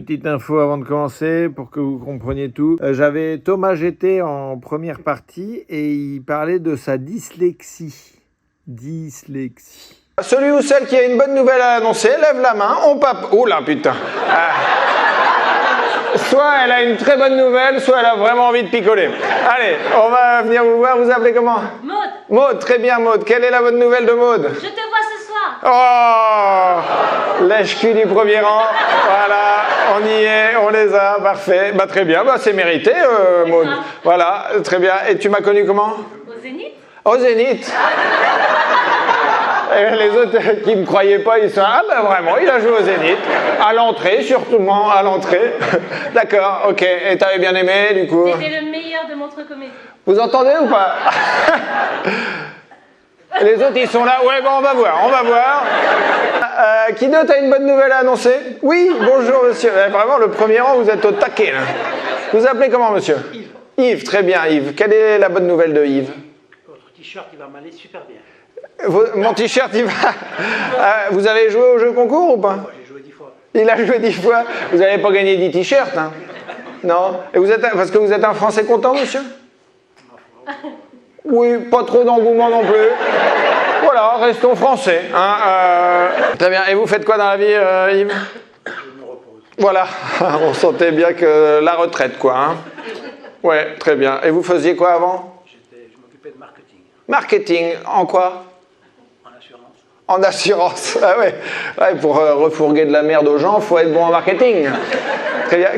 petite info avant de commencer pour que vous compreniez tout. J'avais Thomas GT en première partie et il parlait de sa dyslexie. Celui ou celle qui a une bonne nouvelle à annoncer, lève la main, on pape... Oh là, putain. Soit elle a une très bonne nouvelle, soit elle a vraiment envie de picoler. Allez, on va venir vous voir. Vous appelez comment? Maud. Maud, très bien Maud. Quelle est la bonne nouvelle de Maud? Je te vois ce soir. Oh, lèche-cul du premier rang. Voilà, on y est, on les a, parfait. Bah très bien, bah c'est mérité Maud. Voilà, très bien. Et tu m'as connu comment? Au Zénith. Au Zénith. Et les autres qui ne me croyaient pas, ils sont ah ben vraiment, il a joué au Zénith. À l'entrée, surtout à l'entrée. D'accord, ok. Et t'avais bien aimé du coup? C'était le meilleur de Montreux Comédie. Vous entendez ou pas? Les autres ils sont là, ouais bon on va voir. Qui d'autre a une bonne nouvelle à annoncer? Oui, bonjour monsieur. Vraiment le premier rang, vous êtes au taquet là. Vous appelez comment monsieur? Yves. Yves, très bien Yves. Quelle est la bonne nouvelle de Yves? Votre t-shirt il va m'aller super bien. Mon t-shirt, il va... vous avez joué au jeu concours ou pas? J'ai joué 10 fois. Il a joué 10 fois. Vous n'avez pas gagné 10 t-shirts, hein? Non? Et vous êtes... Parce que vous êtes un Français content, monsieur? Oui, pas trop d'engouement non plus. Voilà, restons français. Hein, Très bien. Et vous faites quoi dans la vie, Yves? Je me repose. Voilà. On sentait bien que la retraite, quoi. Hein? Ouais, très bien. Et vous faisiez quoi avant? Je m'occupais de marketing. Marketing, en quoi? En assurance. En assurance, ah ouais. Ouais, pour refourguer de la merde aux gens, il faut être bon en marketing. Très bien.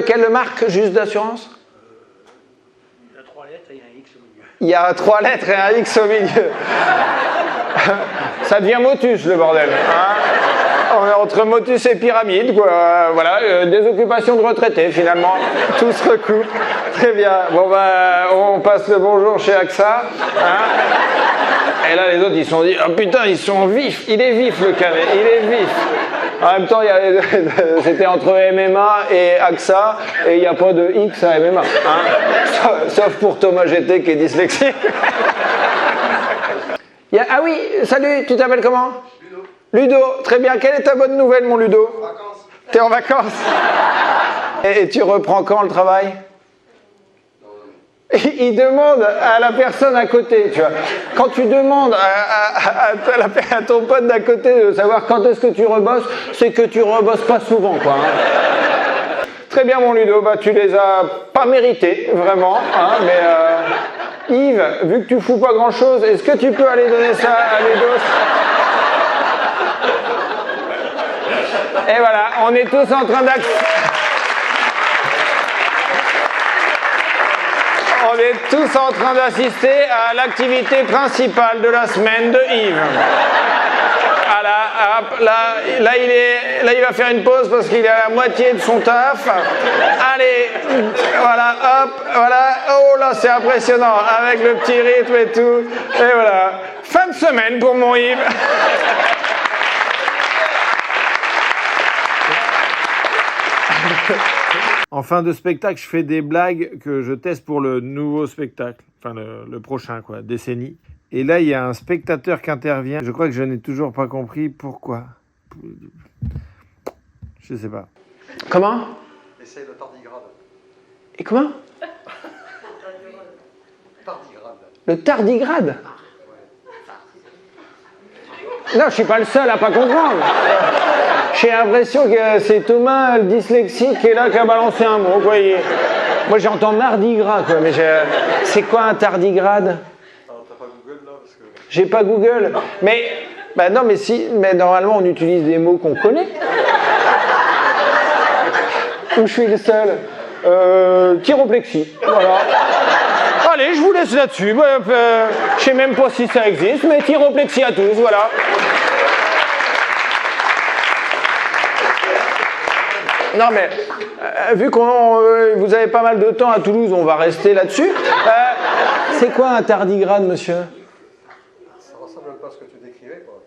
Quelle marque juste d'assurance? Il y a 3 lettres et il y a un X au milieu. Il y a 3 lettres et un X au milieu. Ça devient Motus le bordel. Hein, on est entre Motus et pyramide, quoi. Voilà, des occupations de retraités finalement. Tout se recoupe. Très bien. Bon bah, on passe le bonjour chez AXA. Hein. Et là, les autres, ils se sont dit, oh putain, ils sont vifs. Il est vif, le canet. Il est vif. En même temps, c'était entre MMA et AXA, et il n'y a pas de X à MMA. Hein. Sauf pour Thomas GT qui est dyslexique. Ah oui, salut, tu t'appelles comment? Ludo, très bien. Quelle est ta bonne nouvelle, mon Ludo? Vacances. T'es en vacances? Et tu reprends quand le travail? Il demande à la personne à côté, tu vois. Quand tu demandes à ton pote d'à côté de savoir quand est-ce que tu rebosses, c'est que tu rebosses pas souvent, quoi. Hein. Très bien, mon Ludo, bah, tu les as pas mérités, vraiment. Hein, mais Yves, vu que tu fous pas grand-chose, est-ce que tu peux aller donner ça à Ludo? Et voilà, on est tous en train d'assister à l'activité principale de la semaine de Yves. Voilà, hop, là, il va faire une pause parce qu'il est à la moitié de son taf. Allez, voilà, hop, voilà. Oh là, c'est impressionnant, avec le petit rythme et tout. Et voilà, fin de semaine pour mon Yves. En fin de spectacle, je fais des blagues que je teste pour le nouveau spectacle, enfin le prochain, quoi, décennie. Et là, il y a un spectateur qui intervient. Je crois que je n'ai toujours pas compris pourquoi. Je sais pas. Comment? Essaye le tardigrade. Et comment? Tardigrade. Le tardigrade? Non, je suis pas le seul à pas comprendre. J'ai l'impression que c'est Thomas, le dyslexique, qui est là, qui a balancé un mot, quoi. Moi, j'entends mardi gras, quoi. Mais c'est quoi un tardigrade? Alors, t'as pas Google, là, parce que... J'ai pas Google. Mais, bah non, mais normalement, on utilise des mots qu'on connaît. Ou je suis le seul. Chiroplexie, voilà. Allez, je vous laisse là-dessus. Je sais même pas si ça existe, mais chiroplexie à tous, voilà. Non mais, vu que vous avez pas mal de temps à Toulouse, on va rester là-dessus. C'est quoi un tardigrade, monsieur? Ça ressemble pas à ce que tu décrivais, quoi.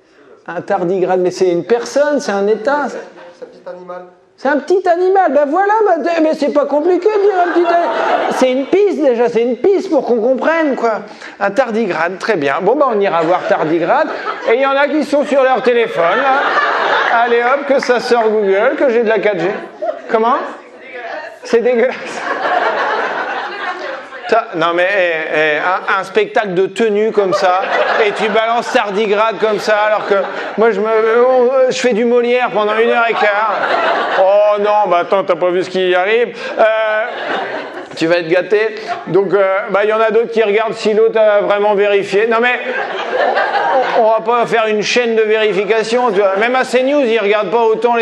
Un tardigrade, mais c'est une personne, c'est un état. C'est un petit animal. C'est un petit animal, ben voilà, mais c'est pas compliqué de dire un petit animal. C'est une piste déjà, c'est une piste pour qu'on comprenne, quoi. Un tardigrade, très bien. Bon, ben on ira voir tardigrade. Et il y en a qui sont sur leur téléphone, là. Allez hop, que ça sort Google, que j'ai de la 4G. Comment? C'est dégueulasse. Non mais un spectacle de tenue comme ça, et tu balances tardigrade comme ça, alors que moi je fais du Molière pendant 1h15. Oh non, bah attends, t'as pas vu ce qui arrive. Tu vas être gâté. Donc il y en a d'autres qui regardent si l'autre a vraiment vérifié. Non mais on va pas faire une chaîne de vérification. Tu vois. Même à CNews, ils regardent pas autant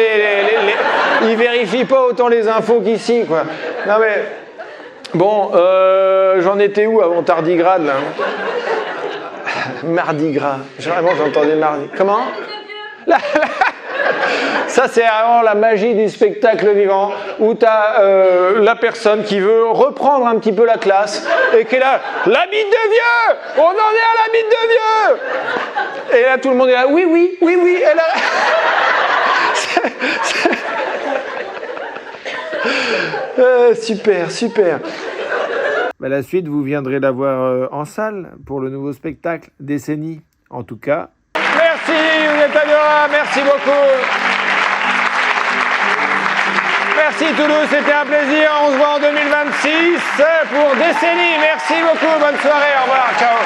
ils vérifient pas autant les infos qu'ici, quoi. Non mais bon, j'en étais où avant tardigrade là? Mardi gras. Vraiment, j'entendais mardi. Comment? Ça, c'est vraiment la magie du spectacle vivant, où tu as la personne qui veut reprendre un petit peu la classe et qui est là, la bite de vieux! On en est à la bite de vieux! Et là, tout le monde est là, oui, oui, oui, oui. Et là... super, super. Bah, la suite, vous viendrez la voir en salle pour le nouveau spectacle Décennie. En tout cas. Merci, vous êtes adorables, merci beaucoup. Merci Toulouse, c'était un plaisir. On se voit en 2026 pour Décennie. Merci beaucoup, bonne soirée, au revoir, ciao.